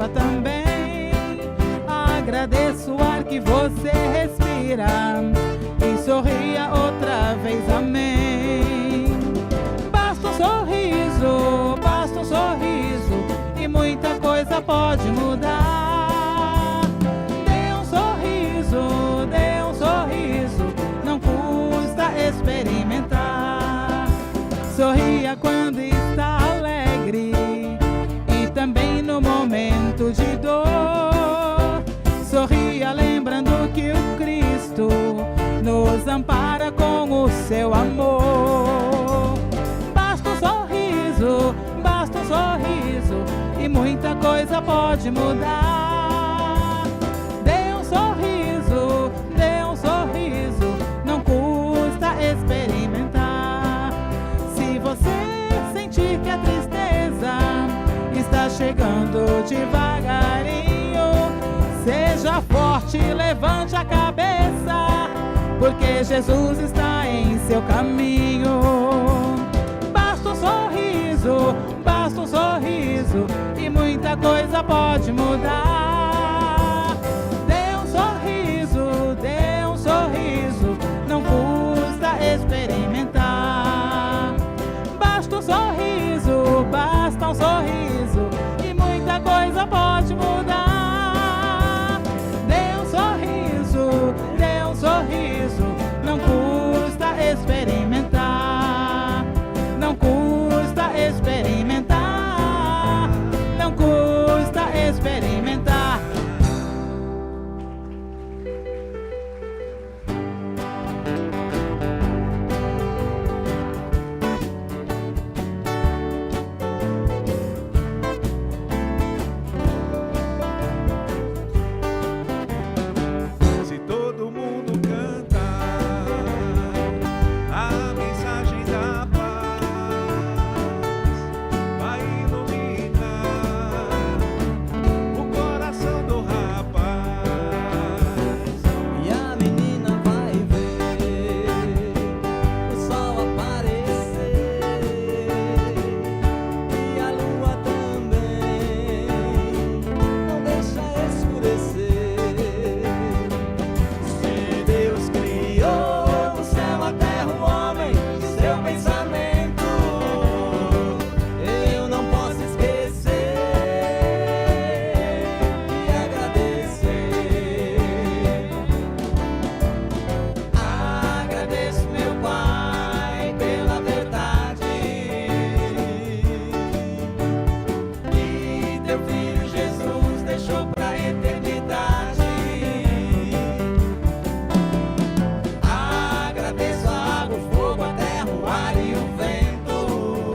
lua também. Agradeço o ar que você respira e sorria outra vez, amém. Basta um sorriso e muita coisa pode mudar. Dê um sorriso, não custa experimentar. Sorria quando está alegre e também no momento de dor. Sorria lembrando que o Cristo nos ampara com o seu amor. Basta um sorriso e muita coisa pode mudar. Dê um sorriso, não custa experimentar. Se você sentir que a tristeza está chegando devagarinho, seja forte, levante a cabeça, porque Jesus está em seu caminho. Basta um sorriso e muita coisa pode mudar. Dê um sorriso, não custa experimentar. Basta um sorriso e muita coisa pode mudar. Dê um sorriso, não custa experimentar. Não custa experimentar. Não custa experimentar. Se todo mundo cantar a mensagem da paz, vai iluminar o coração do rapaz. E a menina vai ver o sol aparecer e a lua também, não deixa escurecer. Se Deus criou o céu, a terra, o homem e seu pensamento, eu não posso esquecer e agradecer. Agradeço meu Pai pela verdade que teu filho Jesus deixou pra eternidade. Agradeço a água, o fogo, a terra, o ar e o vento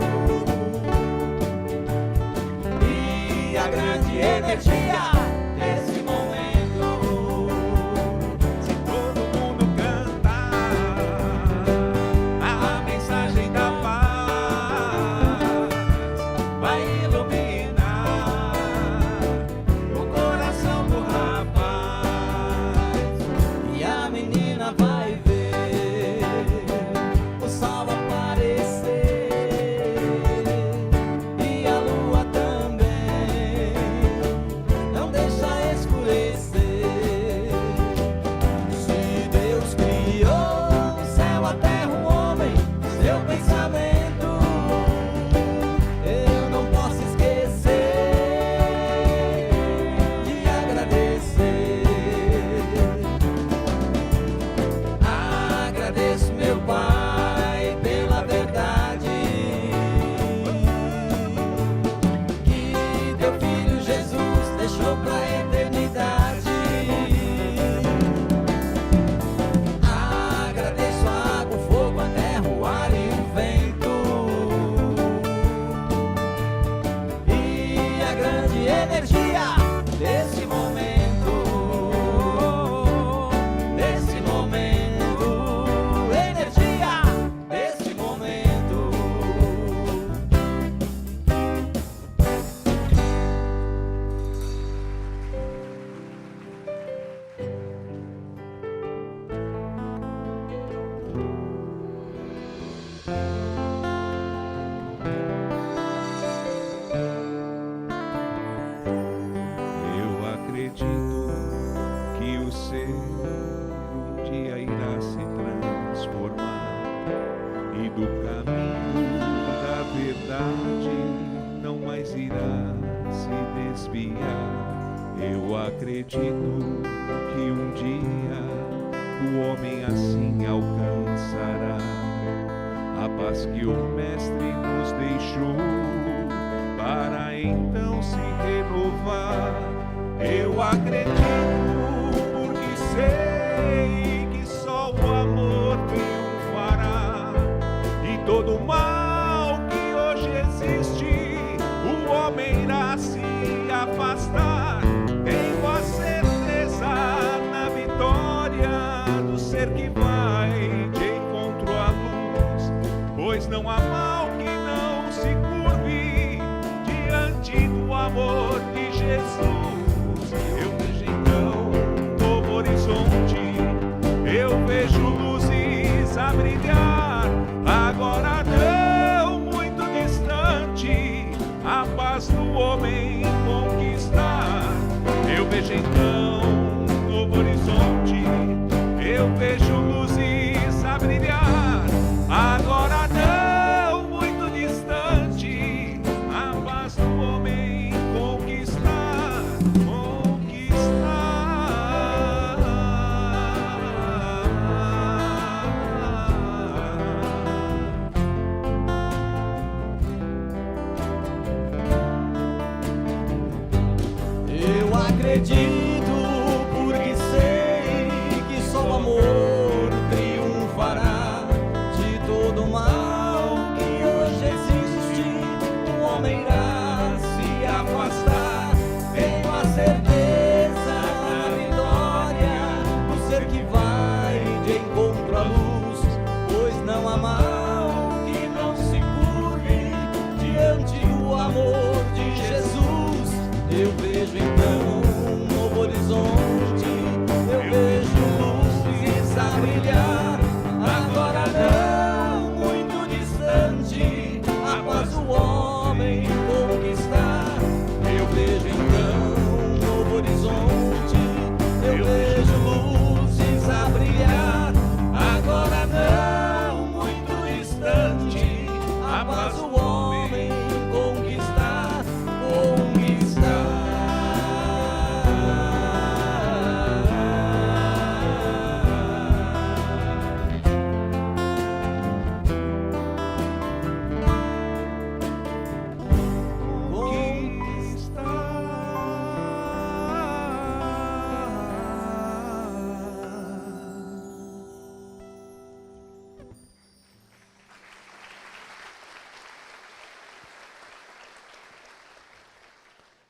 e a grande energia desse momento. Se todo mundo cantar a mensagem da paz, vai iluminar o coração do rapaz. E a menina vai ver o sol aparecer e a lua também, não deixa escurecer. Se Deus criou o céu, a terra, o homem, seu pensamento, eu não posso esquecer de agradecer. Agradeço meu Pai pela verdade que teu filho Jesus deixou pra eternidade. Agradeço a água, o fogo, a terra, o ar e o vento e a grande energia desse momento. Nesse momento, energia desse momento. e do caminho da verdade não mais irá se desviar. Eu acredito que um dia o homem assim alcançará a paz que o Mestre nos deixou, para então se renovar. Eu acredito porque sei que só o amor triunfará, e todo mal que hoje existe, o homem irá se afastar. Tenho a certeza na vitória do ser que vai de encontro à luz, pois não há mal que não se curve diante do amor de Jesus. Eu vejo então um novo horizonte, eu vejo luzes a brilhar, agora não muito distante, a paz do homem conquistar. Eu vejo então um novo horizonte, eu vejo luzes a brilhar, agora não muito distante, a paz do homem conquistar, Eu acredito porque sei que só o amor triunfará de todo mal que hoje existe, o homem irá se afastar. Tenho a certeza na vitória do ser que vai de encontro à luz, pois não há mal que não se curve diante do amor de Jesus. Eu vejo então um novo horizonte, eu vejo luzes a brilhar, agora não muito distante, a paz do homem conquistar. Eu vejo então um novo horizonte, eu vejo luzes a brilhar, agora não muito distante, a paz do homem conquistar,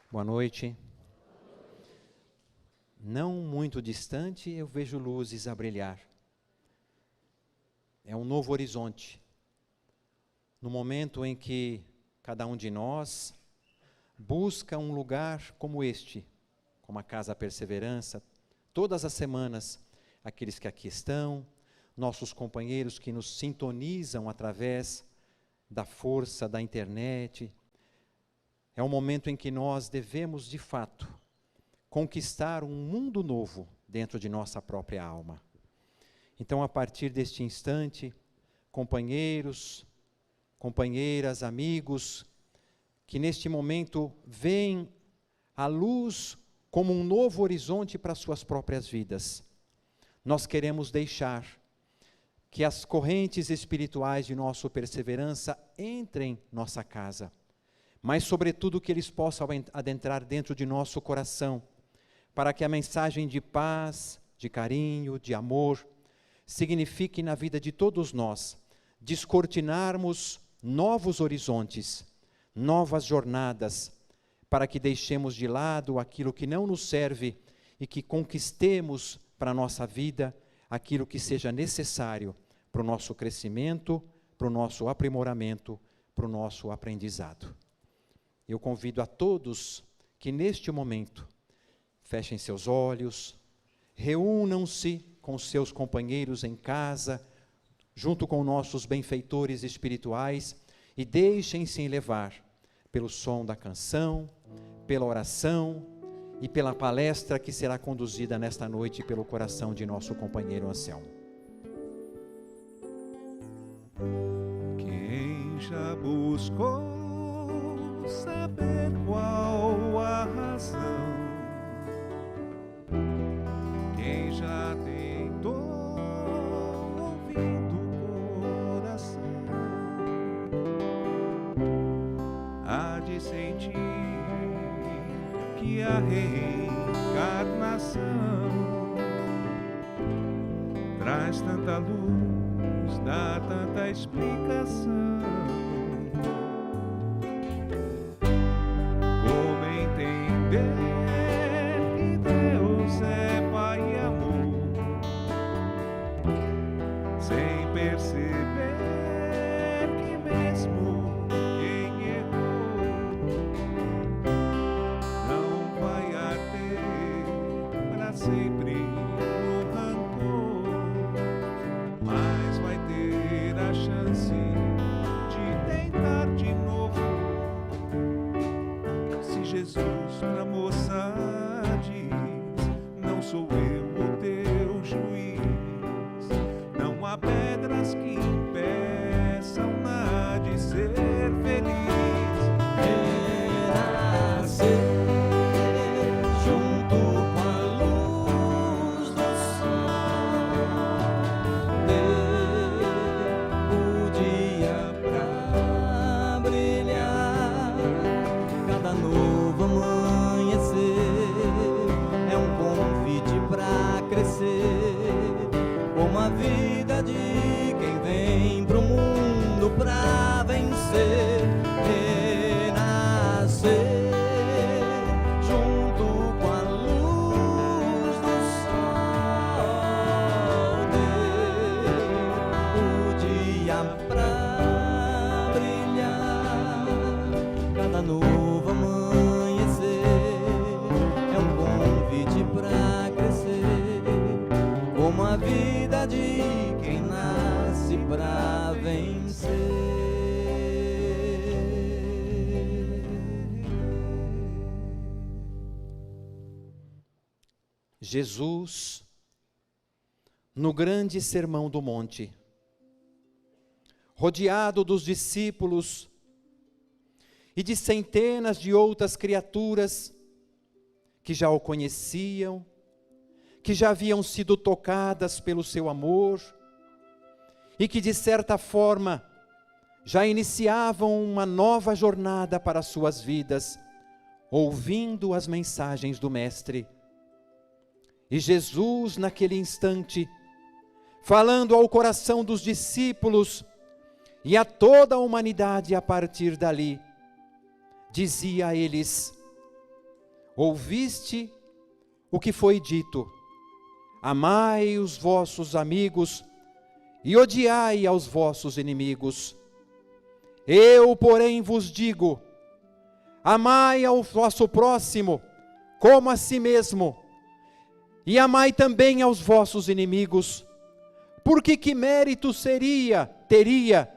Boa noite. Não muito distante, eu vejo luzes a brilhar. É um novo horizonte. No momento em que cada um de nós busca um lugar como este, como a Casa Perseverança, todas as semanas, aqueles que aqui estão, nossos companheiros que nos sintonizam através da força da internet. É um momento em que nós devemos, de fato, conquistar um mundo novo dentro de nossa própria alma. Então, a partir deste instante, companheiros, companheiras, amigos, que neste momento veem a luz como um novo horizonte para suas próprias vidas, nós queremos deixar que as correntes espirituais de nossa perseverança entrem em nossa casa, mas sobretudo que eles possam adentrar dentro de nosso coração, para que a mensagem de paz, de carinho, de amor, signifique na vida de todos nós, descortinarmos novos horizontes, novas jornadas, para que deixemos de lado aquilo que não nos serve e que conquistemos para a nossa vida aquilo que seja necessário para o nosso crescimento, para o nosso aprimoramento, para o nosso aprendizado. Eu convido a todos que neste momento fechem seus olhos, reúnam-se com seus companheiros em casa, junto com nossos benfeitores espirituais, e deixem-se levar pelo som da canção, pela oração e pela palestra que será conduzida nesta noite pelo coração de nosso companheiro Anselmo. já buscou saber qual a razão? Quem já tentou ouvindo o coração há de sentir que a reencarnação traz tanta luz, dá tanta explicação. Como entender que Deus é Pai e amor, sem perceber que mesmo quem errou não vai arder pra sempre no rancor, mas vai ter a chance de tentar de novo. Se Jesus pra moça diz: não sou eu o teu juiz, não há pedras que impeçam na de ser feliz. Renascer junto com a luz do sol, ter o dia pra brilhar. Cada novo amanhecer é um convite pra crescer, como a vida de quem vem pro mundo pra vencer. Renascer junto com a luz do sol, ter o dia pra brilhar. Cada novo amanhecer é um convite pra crescer, como a vida de quem nasce pra vencer. Jesus, no grande sermão do monte, rodeado dos discípulos e de centenas de outras criaturas que já o conheciam, que já haviam sido tocadas pelo seu amor e que de certa forma já iniciavam uma nova jornada para as suas vidas, ouvindo as mensagens do Mestre. E Jesus, naquele instante, falando ao coração dos discípulos e a toda a humanidade a partir dali, dizia a eles: ouviste o que foi dito, amai os vossos amigos e odiai aos vossos inimigos. Eu, porém, vos digo, amai ao vosso próximo como a si mesmo, e amai também aos vossos inimigos, porque que mérito teria,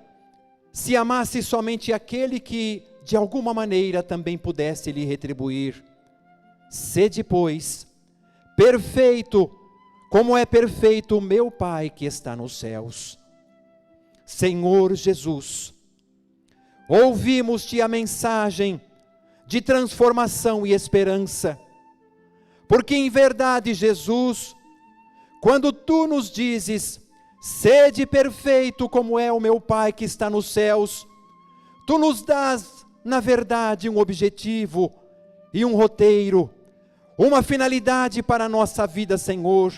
se amasse somente aquele que, de alguma maneira, também pudesse lhe retribuir? Sede, pois, perfeito, como é perfeito o meu Pai que está nos céus. Senhor Jesus, ouvimos-te a mensagem de transformação e esperança, porque em verdade, Jesus, quando tu nos dizes: sede perfeito como é o meu Pai que está nos céus, tu nos dás, na verdade, um objetivo e um roteiro, uma finalidade para a nossa vida, Senhor,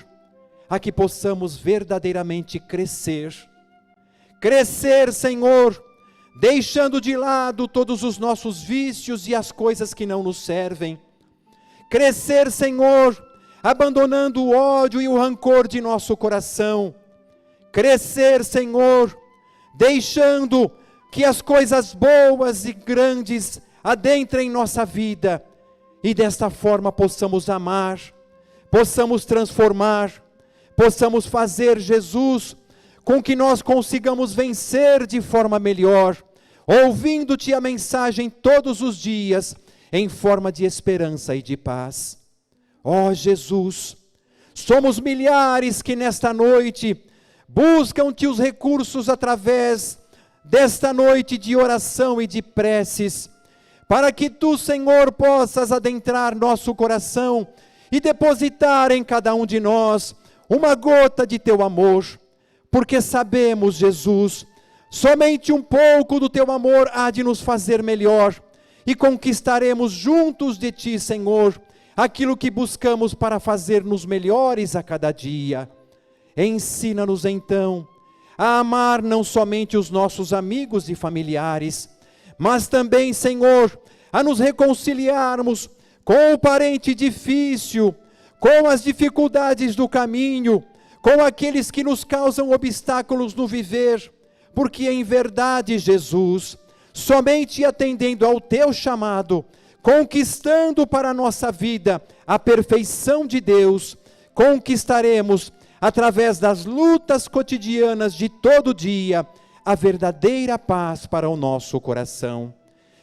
a que possamos verdadeiramente crescer. Crescer, Senhor, deixando de lado todos os nossos vícios e as coisas que não nos servem. Crescer, Senhor, abandonando o ódio e o rancor de nosso coração. Crescer, Senhor, deixando que as coisas boas e grandes adentrem nossa vida, e desta forma possamos amar, possamos transformar, possamos fazer, Jesus, com que nós consigamos vencer de forma melhor, ouvindo-te a mensagem todos os dias, em forma de esperança e de paz. Ó Jesus, somos milhares que nesta noite buscam-te os recursos através desta noite de oração e de preces, para que tu, Senhor, possas adentrar nosso coração e depositar em cada um de nós uma gota de teu amor, porque sabemos, Jesus, somente um pouco do teu amor há de nos fazer melhor, e conquistaremos juntos de ti, Senhor, aquilo que buscamos para fazer-nos melhores a cada dia. Ensina-nos então a amar não somente os nossos amigos e familiares, mas também, Senhor, a nos reconciliarmos com o parente difícil, com as dificuldades do caminho, com aqueles que nos causam obstáculos no viver, porque em verdade, Jesus, somente atendendo ao teu chamado, conquistando para a nossa vida a perfeição de Deus, conquistaremos, através das lutas cotidianas de todo dia, a verdadeira paz para o nosso coração.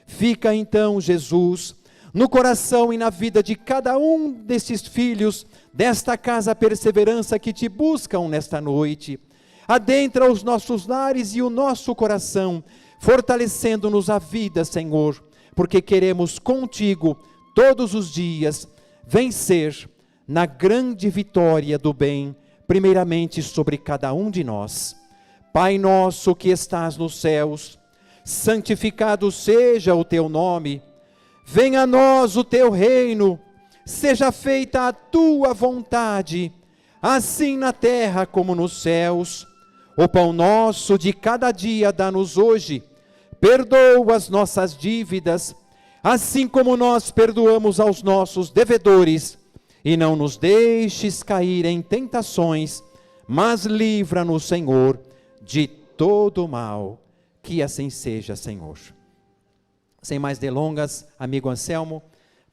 Fica então, Jesus, no coração e na vida de cada um desses filhos, desta casa Perseverança que te buscam nesta noite. Adentra os nossos lares e o nosso coração, fortalecendo-nos a vida, Senhor, porque queremos contigo, todos os dias, vencer na grande vitória do bem, primeiramente sobre cada um de nós. Pai nosso que estás nos céus, santificado seja o teu nome, venha a nós o teu reino, seja feita a tua vontade, assim na terra como nos céus. O pão nosso de cada dia dá-nos hoje, perdoa as nossas dívidas, assim como nós perdoamos aos nossos devedores, e não nos deixes cair em tentações, mas livra-nos, Senhor, de todo mal. Que assim seja, Senhor. Sem mais delongas, amigo Anselmo,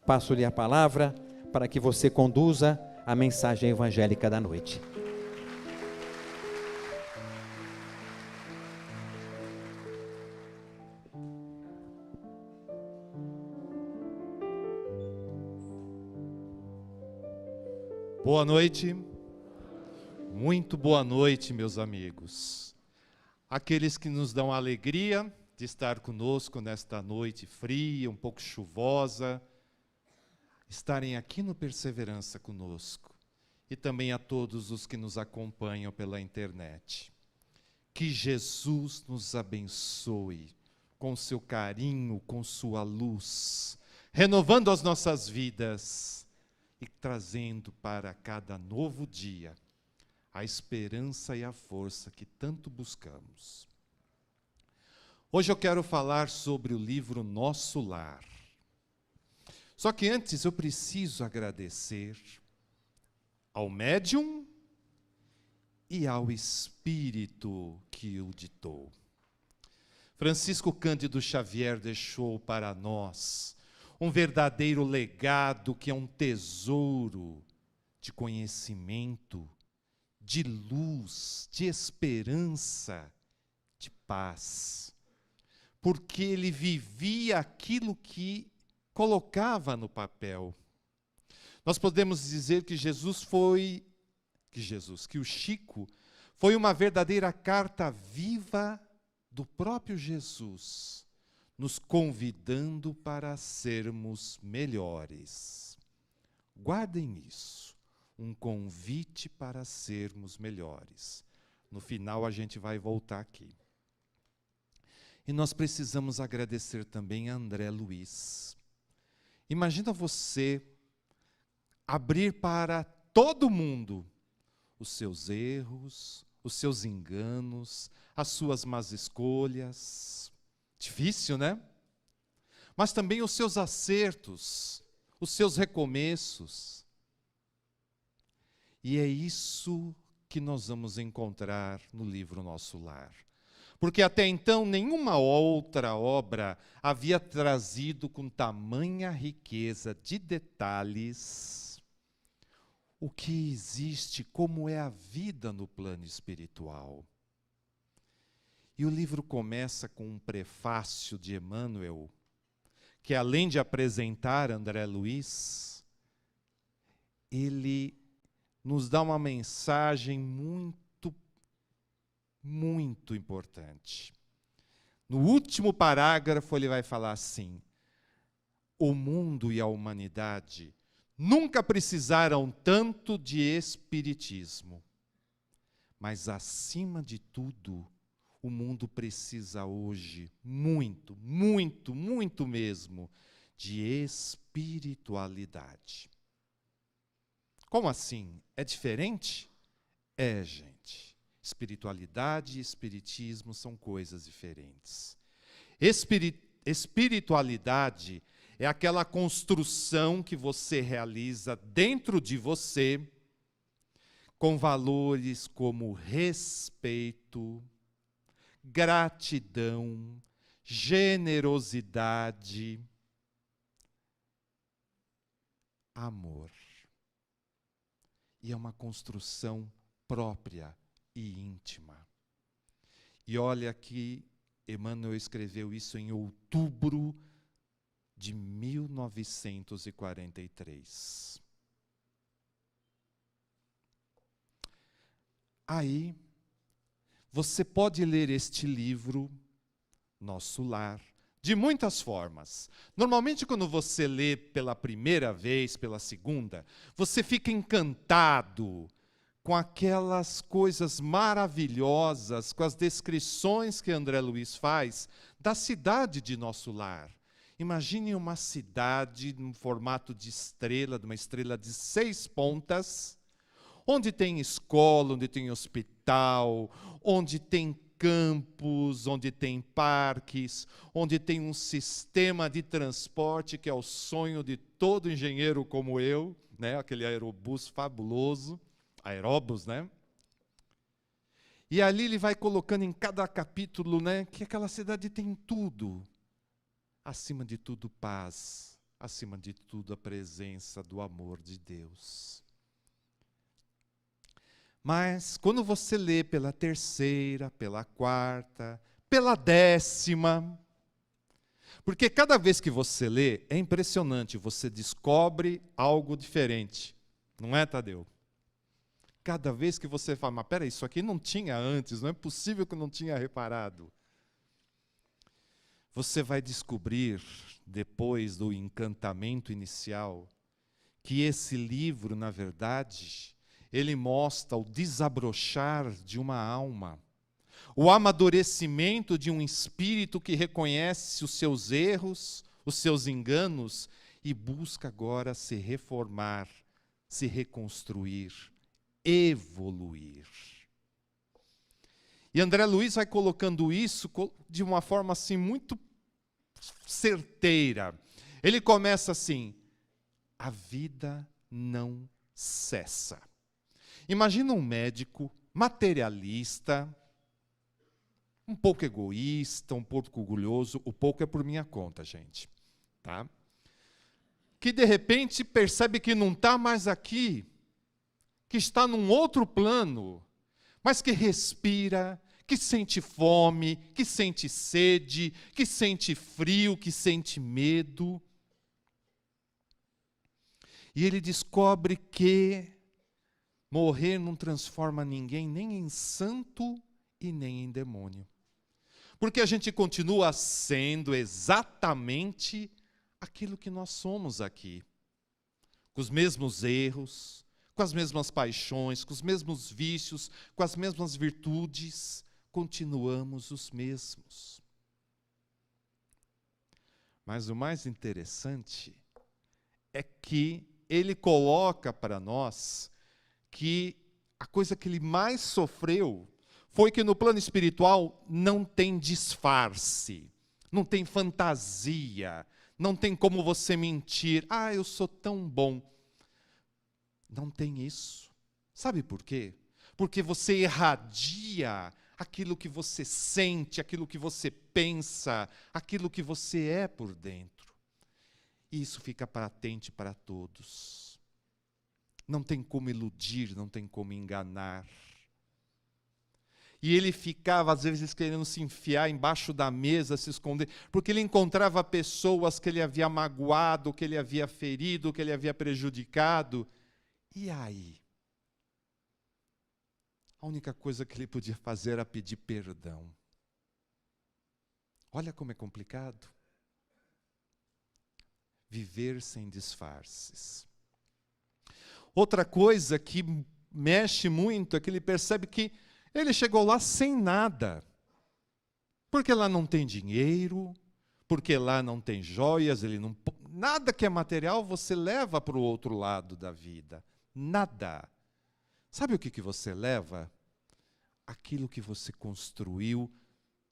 passo-lhe a palavra para que você conduza a mensagem evangélica da noite. Boa noite, muito boa noite, meus amigos. Aqueles que nos dão a alegria de estar conosco nesta noite fria, um pouco chuvosa, estarem aqui no Perseverança conosco. E também a todos os que nos acompanham pela internet. Que Jesus nos abençoe com seu carinho, com sua luz, renovando as nossas vidas e trazendo para cada novo dia a esperança e a força que tanto buscamos. Hoje eu quero falar sobre o livro Nosso Lar. Só que antes eu preciso agradecer ao médium e ao espírito que o ditou. Francisco Cândido Xavier deixou para nós um verdadeiro legado que é um tesouro de conhecimento, de luz, de esperança, de paz. Porque ele vivia aquilo que colocava no papel. Nós podemos dizer que que o Chico foi uma verdadeira carta viva do próprio Jesus, nos convidando para sermos melhores. Guardem isso, um convite para sermos melhores. No final a gente vai voltar aqui. E nós precisamos agradecer também a André Luiz. Imagina você abrir para todo mundo os seus erros, os seus enganos, as suas más escolhas. Difícil, né? Mas também os seus acertos, os seus recomeços. E é isso que nós vamos encontrar no livro Nosso Lar. Porque até então nenhuma outra obra havia trazido com tamanha riqueza de detalhes o que existe, como é a vida no plano espiritual. E o livro começa com um prefácio de Emmanuel, que além de apresentar André Luiz, ele nos dá uma mensagem muito importante. No último parágrafo, ele vai falar assim: o mundo e a humanidade nunca precisaram tanto de espiritismo, mas, acima de tudo, o mundo precisa hoje muito, muito, muito mesmo, de espiritualidade. Como assim? É diferente? É, gente. Espiritualidade e espiritismo são coisas diferentes. Espiritualidade é aquela construção que você realiza dentro de você, com valores como respeito, gratidão, generosidade, amor. E é uma construção própria e íntima. E olha que Emmanuel escreveu isso em outubro de 1943. Aí, você pode ler este livro, Nosso Lar, de muitas formas. Normalmente, quando você lê pela primeira vez, pela segunda, você fica encantado com aquelas coisas maravilhosas, com as descrições que André Luiz faz da cidade de Nosso Lar. Imagine uma cidade num formato de estrela, de uma estrela de 6 pontas, onde tem escola, onde tem hospital, onde tem campos, onde tem parques, onde tem um sistema de transporte que é o sonho de todo engenheiro como eu, né? Aquele aerobus fabuloso, aeróbus, né? E ali ele vai colocando em cada capítulo, né, que aquela cidade tem tudo. Acima de tudo, paz. Acima de tudo, a presença do amor de Deus. Mas, quando você lê pela terceira, pela quarta, pela 10ª, porque cada vez que você lê, é impressionante, você descobre algo diferente. Não é, Tadeu? Cada vez que você fala, mas peraí, isso aqui não tinha antes, não é possível que eu não tinha reparado. Você vai descobrir, depois do encantamento inicial, que esse livro, na verdade, ele mostra o desabrochar de uma alma, o amadurecimento de um espírito que reconhece os seus erros, os seus enganos e busca agora se reformar, se reconstruir, evoluir. E André Luiz vai colocando isso de uma forma assim muito certeira. Ele começa assim: a vida não cessa. Imagina um médico materialista, um pouco egoísta, um pouco orgulhoso, o pouco é por minha conta, gente, tá? Que de repente percebe que não está mais aqui, que está num outro plano, mas que respira, que sente fome, que sente sede, que sente frio, que sente medo. E ele descobre que morrer não transforma ninguém nem em santo e nem em demônio. Porque a gente continua sendo exatamente aquilo que nós somos aqui. Com os mesmos erros, com as mesmas paixões, com os mesmos vícios, com as mesmas virtudes, continuamos os mesmos. Mas o mais interessante é que ele coloca para nós que a coisa que ele mais sofreu foi que no plano espiritual não tem disfarce, não tem fantasia, não tem como você mentir. Ah, eu sou tão bom. Não tem isso. Sabe por quê? Porque você irradia aquilo que você sente, aquilo que você pensa, aquilo que você é por dentro. E isso fica patente para todos. Não tem como iludir, não tem como enganar. E ele ficava, às vezes, querendo se enfiar embaixo da mesa, se esconder, porque ele encontrava pessoas que ele havia magoado, que ele havia ferido, que ele havia prejudicado. E aí? A única coisa que ele podia fazer era pedir perdão. Olha como é complicado. Viver sem disfarces. Outra coisa que mexe muito é que ele percebe que ele chegou lá sem nada. Porque lá não tem dinheiro, porque lá não tem joias, nada que é material você leva para o outro lado da vida. Nada. Sabe o que você leva? Aquilo que você construiu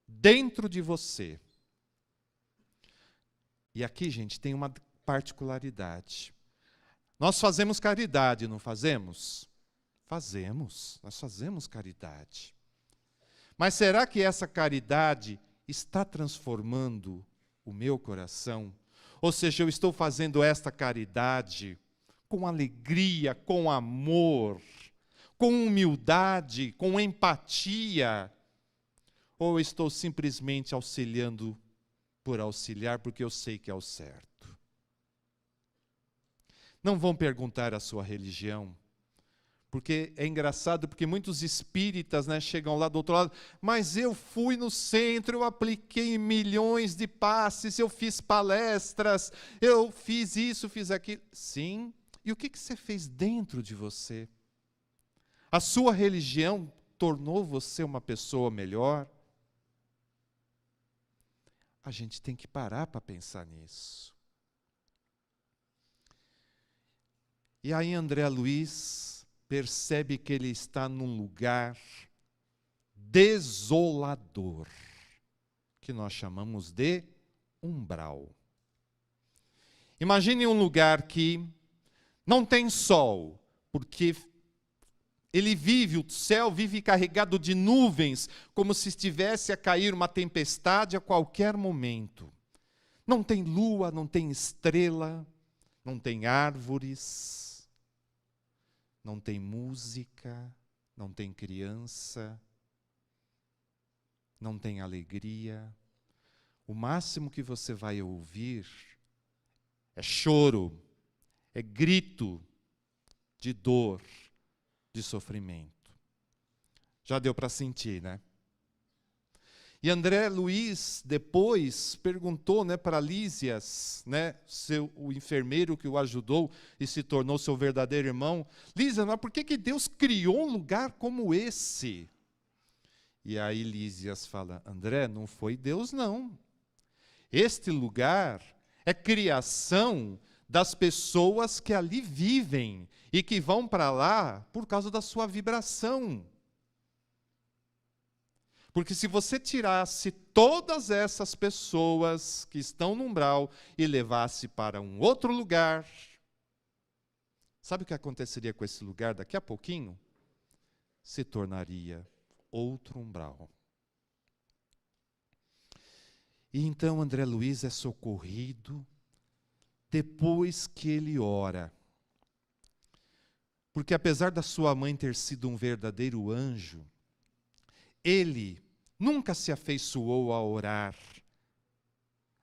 dentro de você. E aqui, gente, tem uma particularidade. Nós fazemos caridade, não fazemos? Fazemos, nós fazemos caridade. Mas será que essa caridade está transformando o meu coração? Ou seja, eu estou fazendo esta caridade com alegria, com amor, com humildade, com empatia? Ou eu estou simplesmente auxiliando por auxiliar, porque eu sei que é o certo? Não vão perguntar a sua religião, porque é engraçado, porque muitos espíritas, né, chegam lá do outro lado, mas eu fui no centro, eu apliquei milhões de passes, eu fiz palestras, eu fiz isso, fiz aquilo. Sim, e o que você fez dentro de você? A sua religião tornou você uma pessoa melhor? A gente tem que parar para pensar nisso. E aí André Luiz percebe que ele está num lugar desolador, que nós chamamos de umbral. Imagine um lugar que não tem sol, porque o céu vive carregado de nuvens, como se estivesse a cair uma tempestade a qualquer momento. Não tem lua, não tem estrela, não tem árvores, não tem música, não tem criança, não tem alegria. O máximo que você vai ouvir é choro, é grito de dor, de sofrimento. Já deu para sentir, né? E André Luiz depois perguntou, né, para Lísias, né, o enfermeiro que o ajudou e se tornou seu verdadeiro irmão: Lísias, mas por que Deus criou um lugar como esse? E aí Lísias fala: André, não foi Deus não. Este lugar é criação das pessoas que ali vivem e que vão para lá por causa da sua vibração. Porque se você tirasse todas essas pessoas que estão no umbral e levasse para um outro lugar, sabe o que aconteceria com esse lugar daqui a pouquinho? Se tornaria outro umbral. E então André Luiz é socorrido depois que ele ora. Porque apesar da sua mãe ter sido um verdadeiro anjo, ele nunca se afeiçoou a orar,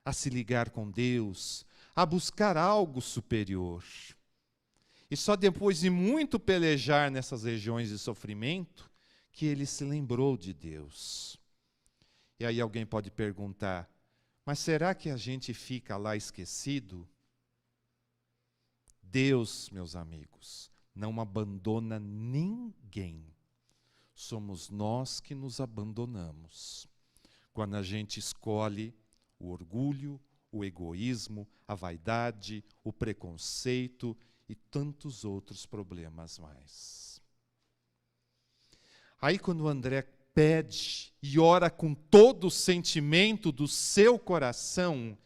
a se ligar com Deus, a buscar algo superior. E só depois de muito pelejar nessas regiões de sofrimento, que ele se lembrou de Deus. E aí alguém pode perguntar: mas será que a gente fica lá esquecido? Deus, meus amigos, não abandona ninguém. Somos nós que nos abandonamos. Quando a gente escolhe o orgulho, o egoísmo, a vaidade, o preconceito e tantos outros problemas mais. Aí quando o André pede e ora com todo o sentimento do seu coração,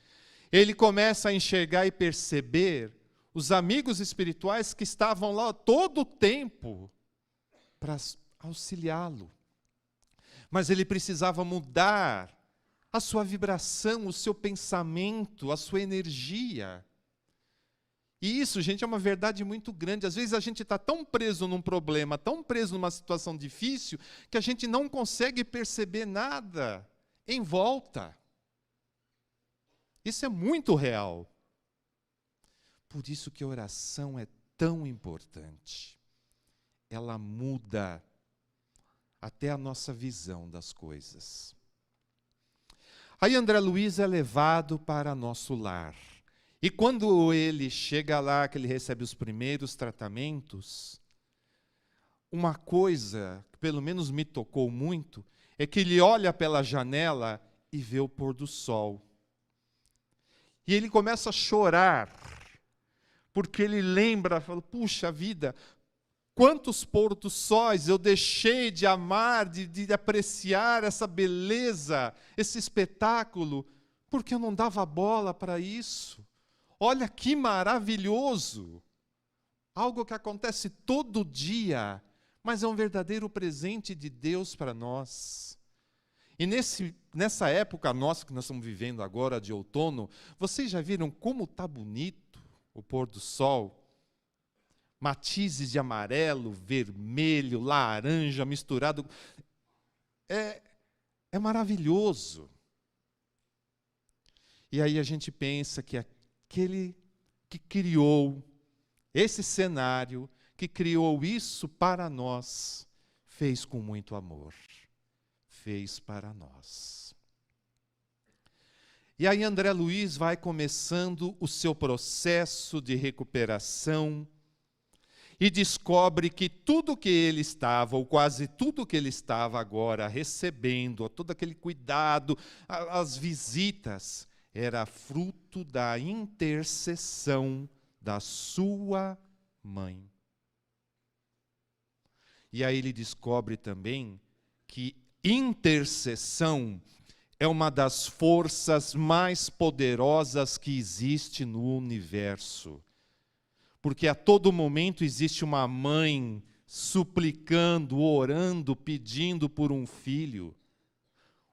ele começa a enxergar e perceber os amigos espirituais que estavam lá todo o tempo para auxiliá-lo. Mas ele precisava mudar a sua vibração, o seu pensamento, a sua energia. E isso, gente, é uma verdade muito grande. Às vezes a gente está tão preso num problema, tão preso numa situação difícil, que a gente não consegue perceber nada em volta. Isso é muito real. Por isso que a oração é tão importante. Ela muda até a nossa visão das coisas. Aí André Luiz é levado para nosso lar. E quando ele chega lá, que ele recebe os primeiros tratamentos, uma coisa que pelo menos me tocou muito, é que ele olha pela janela e vê o pôr do sol. E ele começa a chorar, porque ele lembra, fala, puxa vida, quantos pôr do sóis eu deixei de amar, de apreciar essa beleza, esse espetáculo, porque eu não dava bola para isso. Olha que maravilhoso! Algo que acontece todo dia, mas é um verdadeiro presente de Deus para nós. E nessa época nossa que nós estamos vivendo agora, de outono, vocês já viram como está bonito o pôr do sol? Matizes de amarelo, vermelho, laranja misturado. É maravilhoso. E aí a gente pensa que aquele que criou esse cenário, que criou isso para nós, fez com muito amor. Fez para nós. E aí André Luiz vai começando o seu processo de recuperação e descobre que tudo que ele estava, ou quase tudo que ele estava agora recebendo, todo aquele cuidado, as visitas, era fruto da intercessão da sua mãe. E aí ele descobre também que intercessão é uma das forças mais poderosas que existe no universo. Porque a todo momento existe uma mãe suplicando, orando, pedindo por um filho.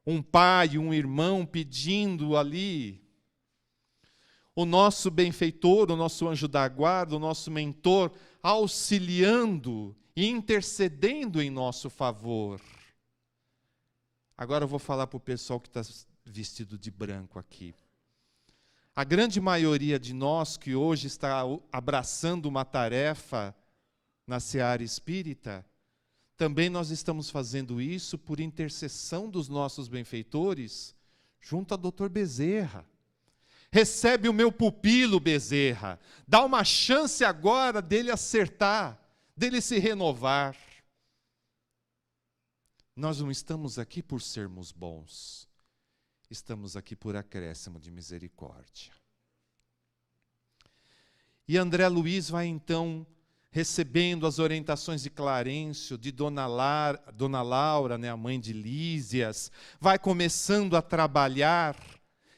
Um pai, um irmão pedindo ali. O nosso benfeitor, o nosso anjo da guarda, o nosso mentor, auxiliando e intercedendo em nosso favor. Agora eu vou falar para o pessoal que está vestido de branco aqui. A grande maioria de nós que hoje está abraçando uma tarefa na seara espírita, também nós estamos fazendo isso por intercessão dos nossos benfeitores, junto a Dr. Bezerra. Recebe o meu pupilo, Bezerra. Dá uma chance agora dele acertar, dele se renovar. Nós não estamos aqui por sermos bons. Estamos aqui por acréscimo de misericórdia. E André Luiz vai então recebendo as orientações de Clarencio, de Dona Laura, né, a mãe de Lísias, vai começando a trabalhar,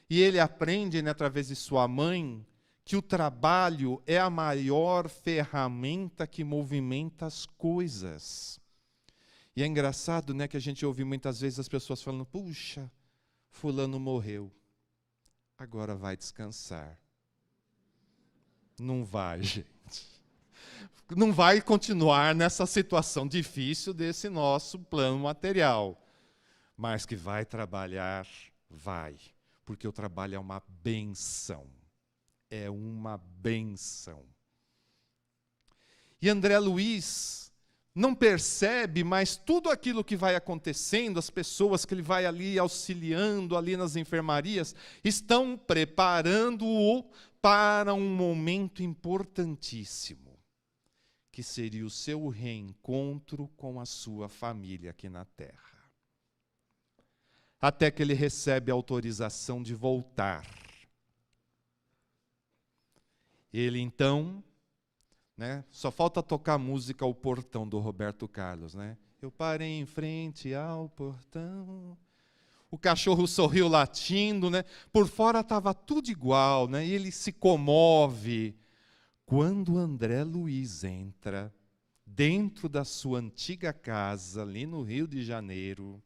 e ele aprende, né, através de sua mãe, que o trabalho é a maior ferramenta que movimenta as coisas. E é engraçado, né, que a gente ouve muitas vezes as pessoas falando, puxa, fulano morreu, agora vai descansar. Não vai, gente. Não vai continuar nessa situação difícil desse nosso plano material. Mas que vai trabalhar, vai. Porque o trabalho é uma bênção. É uma bênção. E André Luiz não percebe, mas tudo aquilo que vai acontecendo, as pessoas que ele vai ali auxiliando, ali nas enfermarias, estão preparando-o para um momento importantíssimo, que seria o seu reencontro com a sua família aqui na Terra. Até que ele recebe a autorização de voltar. Ele então, né, só falta tocar a música O Portão, do Roberto Carlos, né? Eu parei em frente ao portão. O cachorro sorriu latindo, né? Por fora estava tudo igual, né? E ele se comove. Quando André Luiz entra dentro da sua antiga casa, ali no Rio de Janeiro,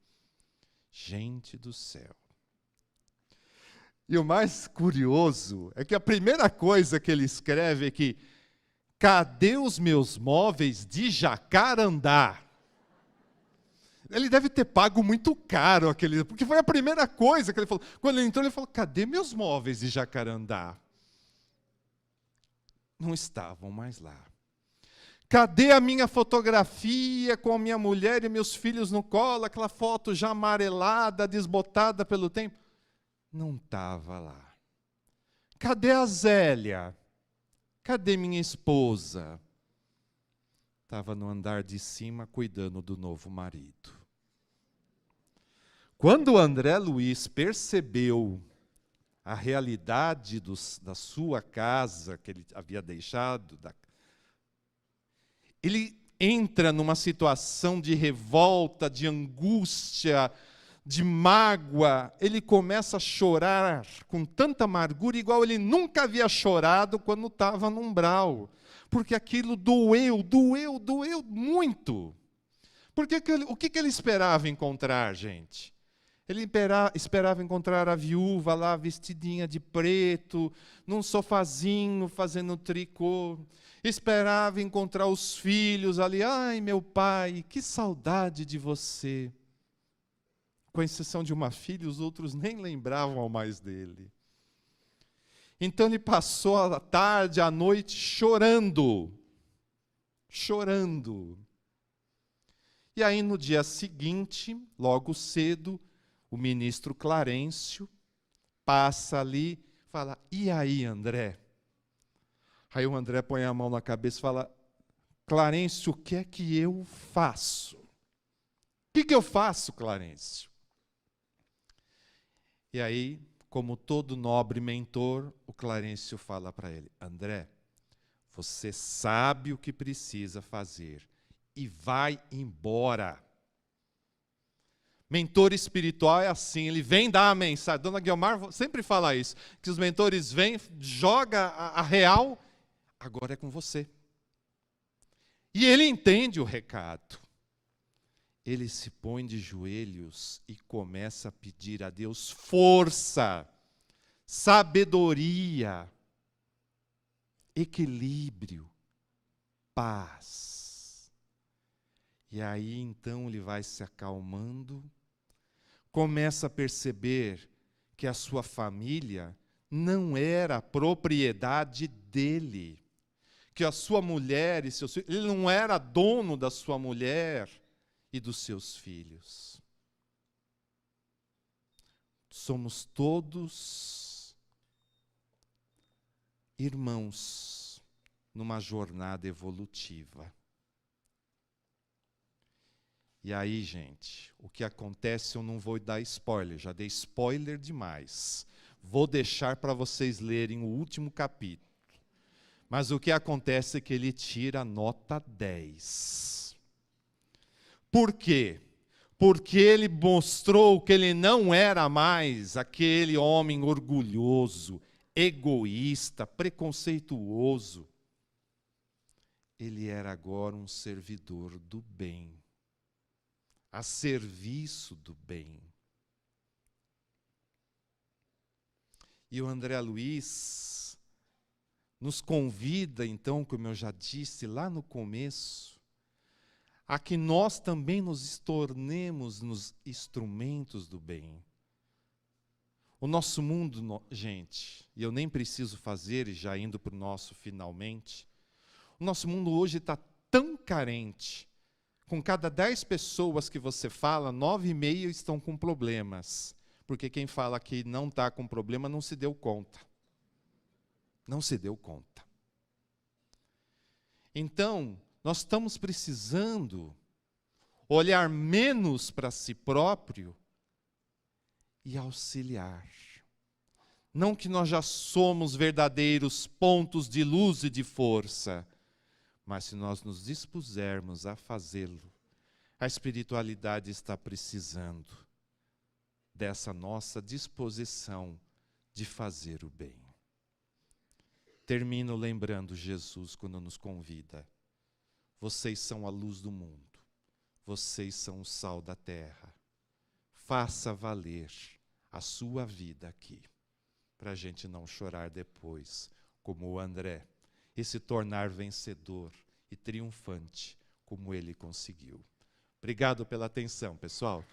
gente do céu. E o mais curioso é que a primeira coisa que ele escreve é que cadê os meus móveis de Jacarandá? Ele deve ter pago muito caro aquele, porque foi a primeira coisa que ele falou. Quando ele entrou, ele falou, cadê meus móveis de Jacarandá? Não estavam mais lá. Cadê a minha fotografia com a minha mulher e meus filhos no colo, aquela foto já amarelada, desbotada pelo tempo? não estava lá. Cadê a Zélia? Cadê minha esposa? Estava no andar de cima cuidando do novo marido. Quando o André Luiz percebeu a realidade da sua casa que ele havia deixado, ele entra numa situação de revolta, de angústia, de mágoa. Ele começa a chorar com tanta amargura, igual ele nunca havia chorado quando estava no umbral. Porque aquilo doeu muito. Porque o que ele esperava encontrar, gente? Ele esperava encontrar a viúva lá vestidinha de preto, num sofazinho fazendo tricô. Esperava encontrar os filhos ali. Ai, meu pai, que saudade de você. Com exceção de uma filha, os outros nem lembravam mais dele. Então ele passou a tarde, a noite chorando. Chorando. E aí no dia seguinte, logo cedo, o ministro Clarencio passa ali e fala: e aí, André? Aí o André põe a mão na cabeça e fala: Clarencio, o que é que eu faço? O que eu faço, Clarencio? E aí, como todo nobre mentor, o Clarencio fala para ele: André, você sabe o que precisa fazer e vai embora. Mentor espiritual é assim, ele vem dar a mensagem. Dona Guiomar sempre fala isso, que os mentores vêm, joga a real, agora é com você. E ele entende o recado. Ele se põe de joelhos e começa a pedir a Deus força, sabedoria, equilíbrio, paz. E aí então ele vai se acalmando, começa a perceber que a sua família não era propriedade dele, que a sua mulher e seus filhos, ele não era dono da sua mulher e dos seus filhos. Somos todos irmãos numa jornada evolutiva. E aí, gente, o que acontece, eu não vou dar spoiler, já dei spoiler demais. Vou deixar para vocês lerem o último capítulo. Mas o que acontece é que ele tira nota 10. Por quê? Porque ele mostrou que ele não era mais aquele homem orgulhoso, egoísta, preconceituoso. Ele era agora um servidor do bem, a serviço do bem. E o André Luiz nos convida, então, como eu já disse lá no começo, a que nós também nos tornemos nos instrumentos do bem. O nosso mundo, gente, e eu nem preciso fazer, e já indo para o nosso finalmente, o nosso mundo hoje está tão carente. Com cada 10 pessoas que você fala, 9,5 estão com problemas. Porque quem fala que não está com problema não se deu conta. Não se deu conta. Então, nós estamos precisando olhar menos para si próprio e auxiliar. Não que nós já somos verdadeiros pontos de luz e de força, mas se nós nos dispusermos a fazê-lo, a espiritualidade está precisando dessa nossa disposição de fazer o bem. Termino lembrando Jesus quando nos convida. Vocês são a luz do mundo. Vocês são o sal da terra. Faça valer a sua vida aqui, para a gente não chorar depois, como o André, e se tornar vencedor e triunfante, como ele conseguiu. Obrigado pela atenção, pessoal.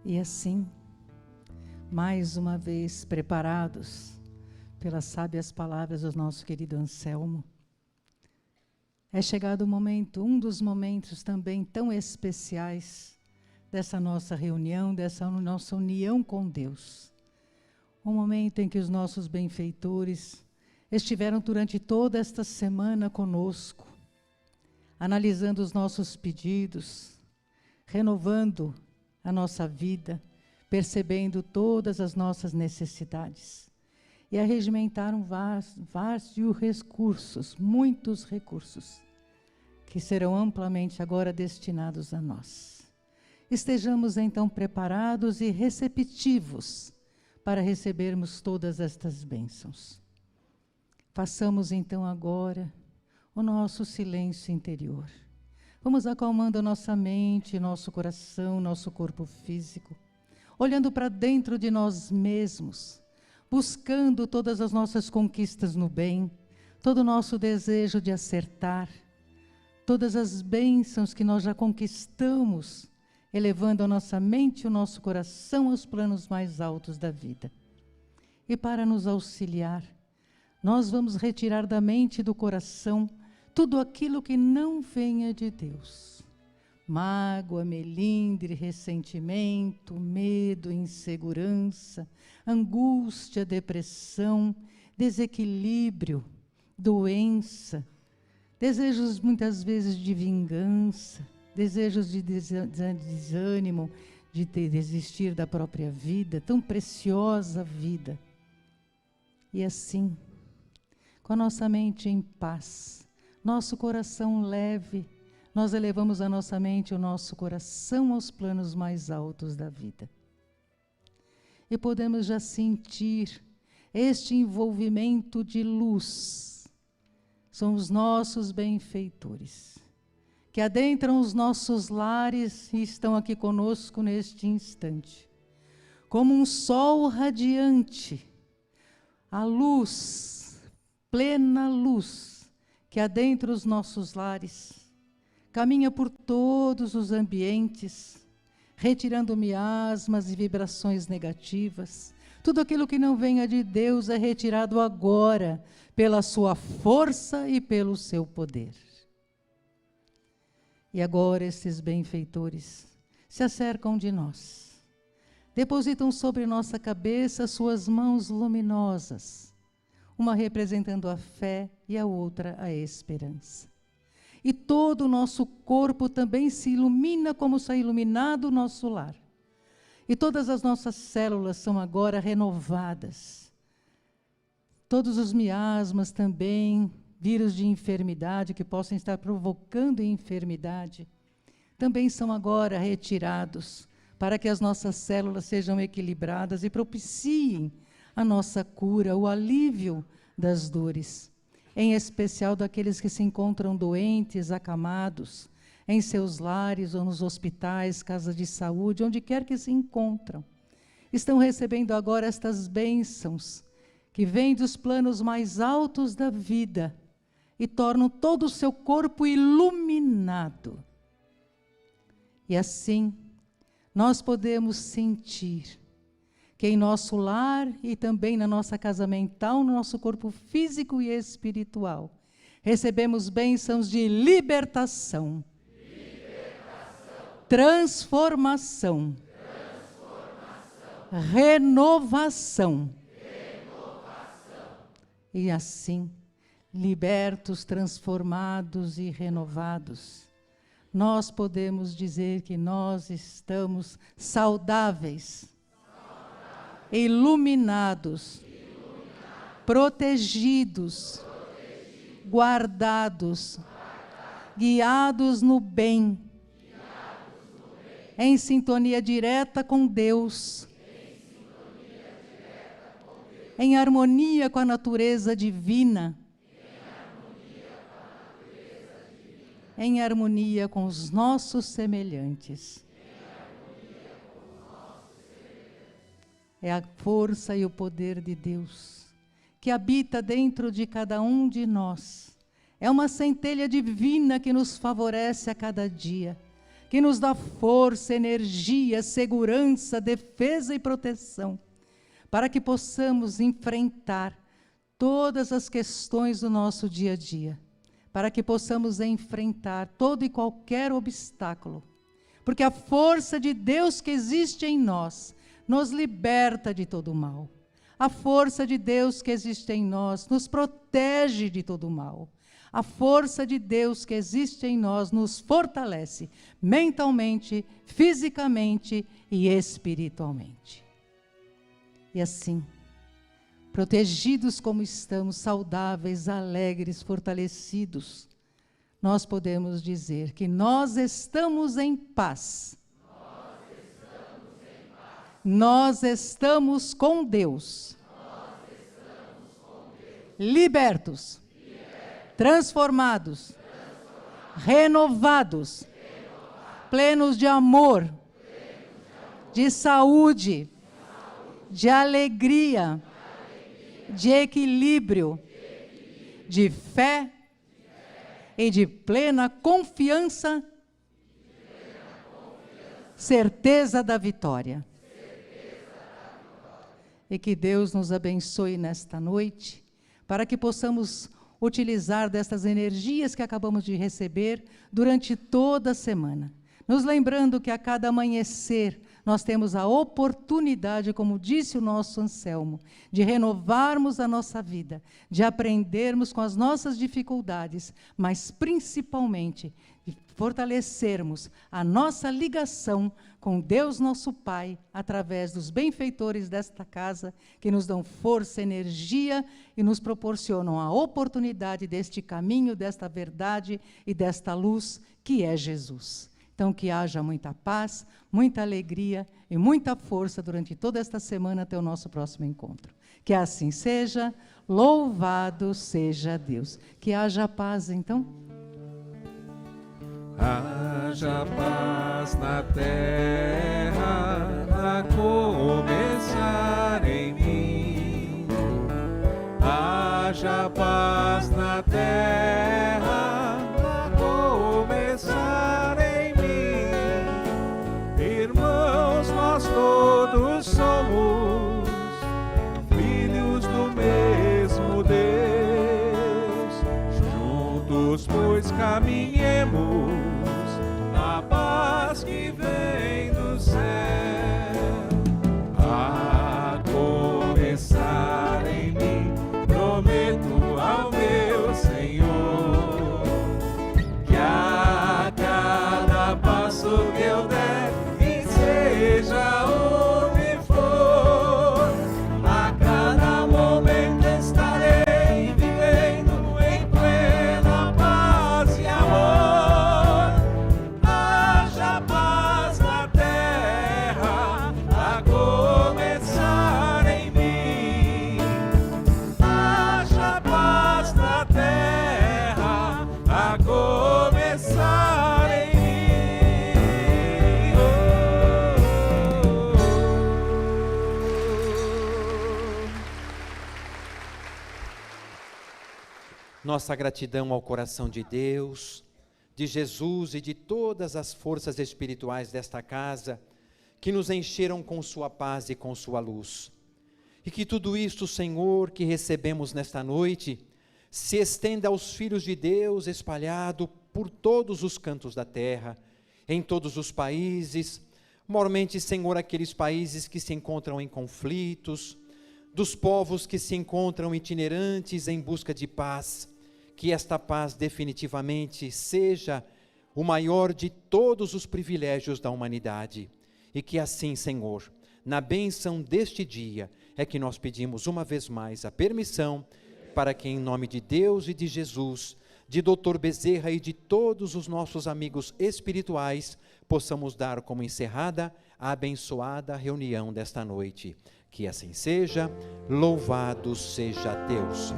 E assim, mais uma vez preparados pelas sábias palavras do nosso querido Anselmo, é chegado o momento, um dos momentos também tão especiais dessa nossa reunião, dessa nossa união com Deus. Um momento em que os nossos benfeitores estiveram durante toda esta semana conosco, analisando os nossos pedidos, renovando a nossa vida, percebendo todas as nossas necessidades. E arregimentaram vários recursos, muitos recursos, que serão amplamente agora destinados a nós. Estejamos então preparados e receptivos para recebermos todas estas bênçãos. Façamos então agora o nosso silêncio interior. Vamos acalmando a nossa mente, nosso coração, nosso corpo físico, olhando para dentro de nós mesmos, buscando todas as nossas conquistas no bem, todo o nosso desejo de acertar, todas as bênçãos que nós já conquistamos, elevando a nossa mente e o nosso coração aos planos mais altos da vida. E para nos auxiliar, nós vamos retirar da mente e do coração tudo aquilo que não venha de Deus. Mágoa, melindre, ressentimento, medo, insegurança, angústia, depressão, desequilíbrio, doença, desejos muitas vezes de vingança, desejos de desânimo, de desistir da própria vida, tão preciosa vida. E assim, com a nossa mente em paz, nosso coração leve, nós elevamos a nossa mente e o nosso coração aos planos mais altos da vida. E podemos já sentir este envolvimento de luz. São os nossos benfeitores, que adentram os nossos lares e estão aqui conosco neste instante. Como um sol radiante, a luz, plena luz, que adentra os nossos lares, caminha por todos os ambientes, retirando miasmas e vibrações negativas. Tudo aquilo que não venha de Deus é retirado agora, pela sua força e pelo seu poder. E agora esses benfeitores se acercam de nós, depositam sobre nossa cabeça suas mãos luminosas, uma representando a fé e a outra a esperança. E todo o nosso corpo também se ilumina como está iluminado o nosso lar. E todas as nossas células são agora renovadas. Todos os miasmas também, vírus de enfermidade que possam estar provocando enfermidade, também são agora retirados, para que as nossas células sejam equilibradas e propiciem a nossa cura, o alívio das dores, em especial daqueles que se encontram doentes, acamados, em seus lares ou nos hospitais, casas de saúde, onde quer que se encontram. Estão recebendo agora estas bênçãos, que vêm dos planos mais altos da vida, e tornam todo o seu corpo iluminado. E assim, nós podemos sentir que em nosso lar e também na nossa casa mental, no nosso corpo físico e espiritual, recebemos bênçãos de libertação, transformação, renovação. E assim, libertos, transformados e renovados, nós podemos dizer que nós estamos saudáveis, iluminados, protegidos, guardados, guiados no bem, em sintonia direta com Deus, em harmonia com a natureza divina, em harmonia com os nossos semelhantes. É a força e o poder de Deus que habita dentro de cada um de nós. É uma centelha divina que nos favorece a cada dia, que nos dá força, energia, segurança, defesa e proteção, para que possamos enfrentar todas as questões do nosso dia a dia, para que possamos enfrentar todo e qualquer obstáculo, porque a força de Deus que existe em nós nos liberta de todo o mal. A força de Deus que existe em nós nos protege de todo o mal. A força de Deus que existe em nós nos fortalece mentalmente, fisicamente e espiritualmente. E assim, protegidos como estamos, saudáveis, alegres, fortalecidos, nós podemos dizer que nós estamos em paz. Nós estamos com Deus. Libertos. Transformados. Renovados. Plenos de amor. De saúde. De alegria. De equilíbrio. De fé. E de plena confiança. Certeza da vitória. E que Deus nos abençoe nesta noite, para que possamos utilizar destas energias que acabamos de receber durante toda a semana. Nos lembrando que a cada amanhecer nós temos a oportunidade, como disse o nosso Anselmo, de renovarmos a nossa vida, de aprendermos com as nossas dificuldades, mas principalmente de fortalecermos a nossa ligação com Deus nosso Pai, através dos benfeitores desta casa, que nos dão força, energia e nos proporcionam a oportunidade deste caminho, desta verdade e desta luz que é Jesus. Então, que haja muita paz, muita alegria e muita força durante toda esta semana até o nosso próximo encontro. Que assim seja, louvado seja Deus. Que haja paz, então. Haja paz na terra, a começar em mim. Haja paz na terra, a começar em mim. Irmãos, nós todos somos filhos do mesmo Deus. Juntos, pois, caminhemos a paz que vem do céu, a começar em mim. Prometo ao meu Senhor que a cada passo que eu der, e seja onde for, a cada momento estarei vivendo em plena paz e amor. Haja paz na terra, a começar em mim. Haja paz na terra, a começar em mim. Nossa gratidão ao coração de Deus, de Jesus e de todas as forças espirituais desta casa, que nos encheram com sua paz e com sua luz. E que tudo isto, Senhor, que recebemos nesta noite, se estenda aos filhos de Deus espalhado por todos os cantos da terra, em todos os países, maiormente, Senhor, aqueles países que se encontram em conflitos, dos povos que se encontram itinerantes em busca de paz. Que esta paz definitivamente seja o maior de todos os privilégios da humanidade. E que assim, Senhor, na bênção deste dia, é que nós pedimos uma vez mais a permissão para que, em nome de Deus e de Jesus, de Dr. Bezerra e de todos os nossos amigos espirituais, possamos dar como encerrada a abençoada reunião desta noite. Que assim seja, louvado seja Deus.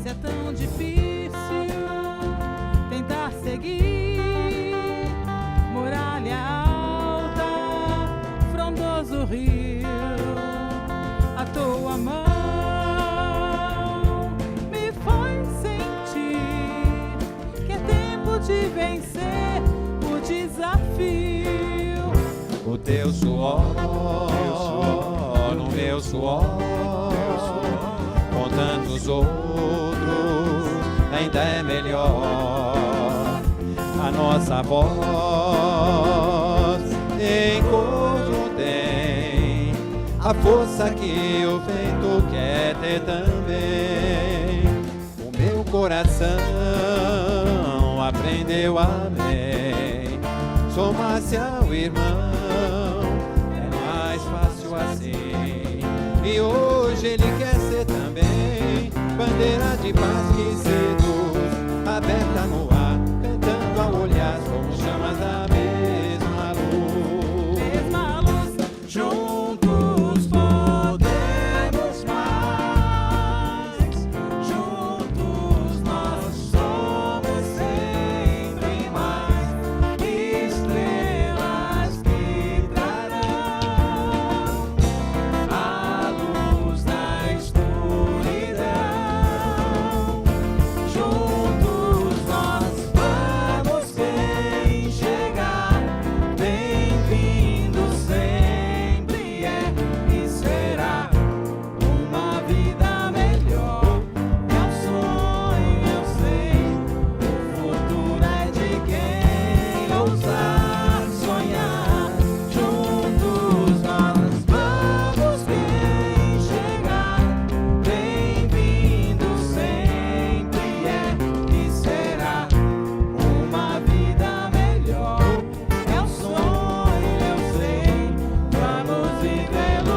Se é tão difícil te vencer o desafio. O teu suor no meu suor, com tantos outros ainda é melhor. A nossa voz em coro tem a força que o vento quer ter também. O meu coração aprendeu amém. Somar-se ao irmão é mais fácil assim. E hoje ele quer ser também bandeira de paz que seduz, aberta no ar, cantando ao olhar, como chamas da mesma luz. Mesma luz, Juntos podemos mais, juntos nós somos sempre mais, estrelas que trarão a luz da escuridão. Juntos nós vamos bem chegar, bem-vindo sempre é e será uma vida melhor. É um sonho, eu sei, o futuro é de quem ousar sonhar. Juntos nós vamos bem chegar, bem-vindo sempre é e será uma vida melhor. É um sonho, eu sei, vamos vivê-lo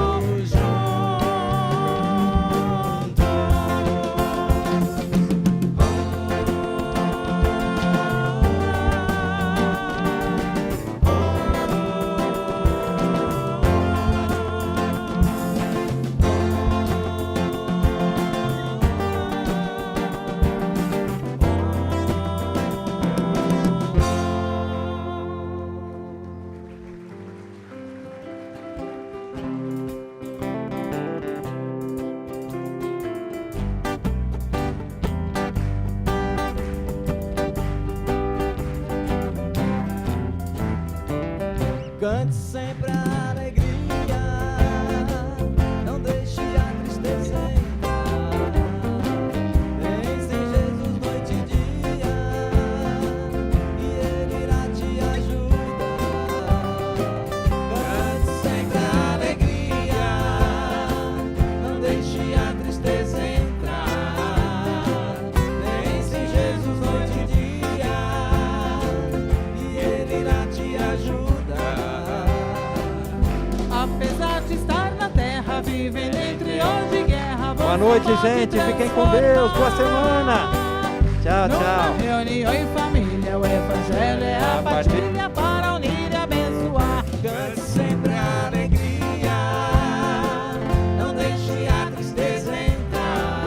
Cante sempre a alegria, não deixe a tristeza entrar. Pense em Jesus noite e dia, e Ele irá te ajudar. Cante sempre a alegria, não deixe a tristeza entrar. Pense em Jesus noite e dia, e Ele irá te ajudar. apesar de estar na terra, vivendo entre onde de guerra. Boa noite, gente. Fiquem com Deus. Boa semana. Tchau, Numa tchau. reunião em família, o evangelho é a partilha para unir e abençoar. Cante sempre a alegria, não deixe a tristeza entrar.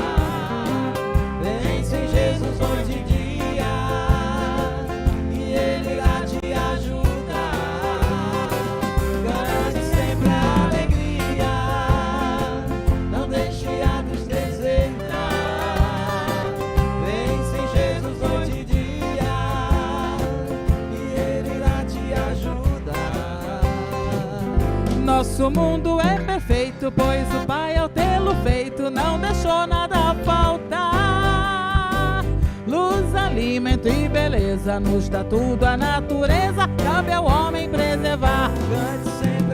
Pense em Jesus noite e dia, e Ele irá te ajudar. Cante sempre a alegria, não deixe a tristeza entrar. Pense em Jesus noite e dia, e Ele irá te ajudar. Nosso mundo é perfeito, pois o Pai, ao tê-lo feito, não deixou nada faltar. Luz, alimento e beleza, nos dá tudo a natureza, cabe ao homem preservar. Cante sempre